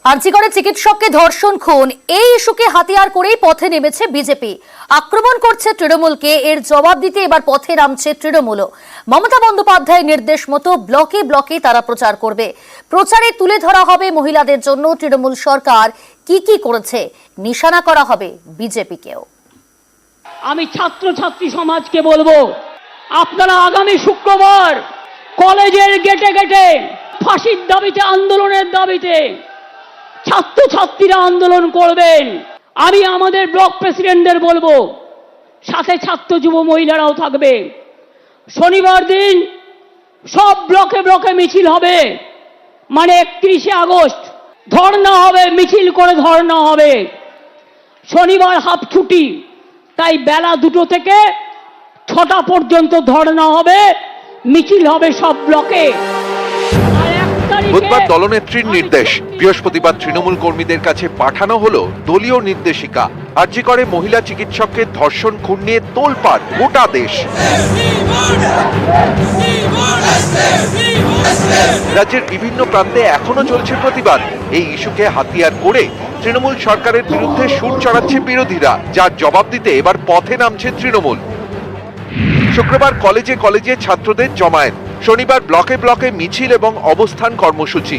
আরজিকরে চিকিৎসককে ধর্ষণ খুন এই ইস্যুকে হাতিয়ার করেই পথে নেমেছে বিজেপি। আক্রমণ করছে তৃণমূলকে, এর জবাব দিতে এবার পথে নামছে তৃণমূলও। মমতা বন্দ্যোপাধ্যায়ের নির্দেশ মতো ব্লকে ব্লকে তারা প্রচার করবে। প্রচারে তুলে ধরা হবে মহিলাদের জন্য তৃণমূল সরকার কি কি করেছে, নিশানা করা হবে বিজেপিকেও। আমি ছাত্রছাত্রী সমাজকে বলবো, আপনারা আগামী শুক্রবার কলেজের গেটে গেটে ফাঁসির দাবিতে, আন্দোলনের দাবিতে ছাত্রছাত্রীরা আন্দোলন করবেন। আমি আমাদের ব্লক প্রেসিডেন্টদের বলবো, সাথে ছাত্র যুব মহিলারাও থাকবে। শনিবার দিন সব ব্লকে ব্লকে মিছিল হবে, মানে 31শে আগস্ট ধর্ণা হবে, মিছিল করে ধর্ণা হবে। শনিবার হাফ ছুটি, তাই বেলা 2টো থেকে 6টা পর্যন্ত ধর্ণা হবে, মিছিল হবে সব ব্লকে। বুধবার দলনেত্রীর নির্দেশ, বৃহস্পতিবার তৃণমূল কর্মীদের কাছে পাঠানো হলো দলীয় নির্দেশিকা। আরজিকরে মহিলা চিকিৎসককে ধর্ষণ খুন নিয়ে তোলপাড় গোটা দেশ। রাজ্যের বিভিন্ন প্রান্তে এখনো চলছে প্রতিবাদ। এই ইস্যুকে হাতিয়ার করে তৃণমূল সরকারের বিরুদ্ধে সুর চড়াচ্ছে বিরোধীরা, যার জবাব দিতে এবার পথে নামছে তৃণমূল। শুক্রবার কলেজে কলেজে ছাত্রদের জমায়েত, শনিবার ব্লকে ব্লকে মিছিল এবং অবস্থান কর্মসূচি,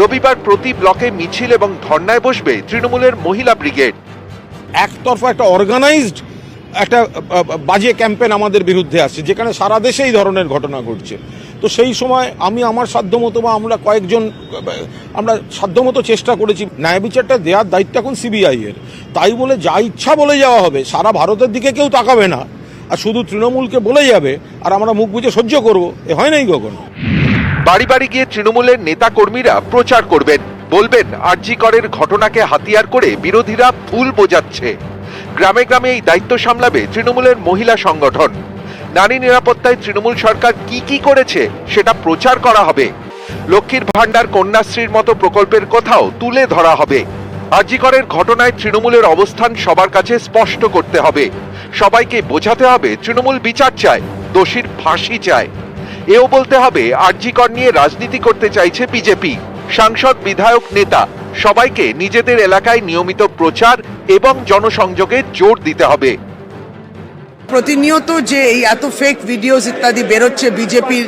রবিবার প্রতি ব্লকে মিছিল এবং ধর্নায় বসবে তৃণমূলের মহিলা ব্রিগেড। একতরফা একটা অর্গানাইজড একটা বাজে ক্যাম্পেন আমাদের বিরুদ্ধে আসছে, যেখানে সারা দেশে এই ধরনের ঘটনা ঘটছে। তো সেই সময় আমি আমার সাধ্যমতো বা আমরা কয়েকজন আমরা সাধ্যমতো চেষ্টা করেছি। ন্যায় বিচারটা দেওয়ার দায়িত্ব এখন সিবিআই এর, তাই বলে যা ইচ্ছা বলে যাওয়া হবে, সারা ভারতের দিকে কেউ তাকাবে না আর শুধু তৃণমূলকে বলে যাবে আর আমরা মুখ বুজে সহ্য করবো, এ হয় নাই কখনো। বাড়ি বাড়ি গিয়ে তৃণমূলের নেতা কর্মীরা প্রচার করবেন, বলবেন আরজিকরের ঘটনাকে হাতিয়ার করে বিরোধীরা ভুল বোঝাচ্ছে। গ্রামে গ্রামে এই দায়িত্ব সামলাবে তৃণমূলের মহিলা সংগঠন। নারী নিরাপত্তায় তৃণমূল সরকার কি কি করেছে সেটা প্রচার করা হবে। লক্ষ্মীর ভান্ডার, কন্যাশ্রীর মতো প্রকল্পের কথাও তুলে ধরা হবে। আরজিকরের ঘটনায় তৃণমূলের অবস্থান সবার কাছে স্পষ্ট করতে হবে। সবাইকে বোঝাতে হবে তৃণমূল বিচার চায়, দোষীর ফাঁসি চায়। এও বলতে হবে আরজিকর নিয়ে রাজনীতি করতে চাইছে বিজেপি। সাংসদ, বিধায়ক, নেতা সবাইকে নিজেদের এলাকায় নিয়মিত প্রচার এবং জনসংযোগে জোর দিতে হবে। প্রতিনিয়ত যে এই এত ফেক ভিডিওস ইত্যাদি বেরোচ্ছে বিজেপির,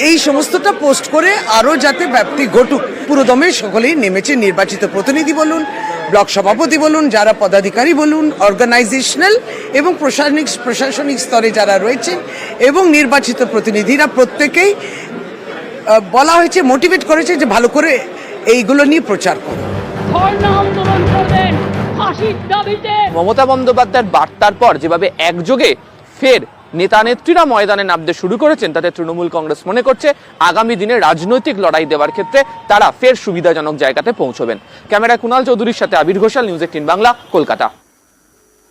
এই সমস্তটা পোস্ট করে আরও যাতে ব্যাপ্তি ঘটুক, পুরোদমে সকলেই নেমেছে। নির্বাচিত প্রতিনিধি বলুন, ব্লক সভাপতি বলুন, যারা পদাধিকারী বলুন, অর্গানাইজেশনাল এবং প্রশাসনিক স্তরে যারা রয়েছেন এবং নির্বাচিত প্রতিনিধিরা, প্রত্যেকেই বলা হয়েছে, মোটিভেট করেছে যে ভালো করে এইগুলো নিয়ে প্রচার করুন। মমতা বন্দ্যোপাধ্যায়ের বার্তার পর যেভাবে একযোগে ফের নেতা নেত্রীরা ময়দানে নামতে শুরু করেছেন, তাতে তৃণমূল কংগ্রেস মনে করছে আগামী দিনে রাজনৈতিক লড়াই দেওয়ার ক্ষেত্রে তারা ফের সুবিধাজনক জায়গাতে পৌঁছবেন। ক্যামেরায় কুণাল চৌধুরীর সাথে আবির ঘোষাল, নিউজ 18 বাংলা, কলকাতা।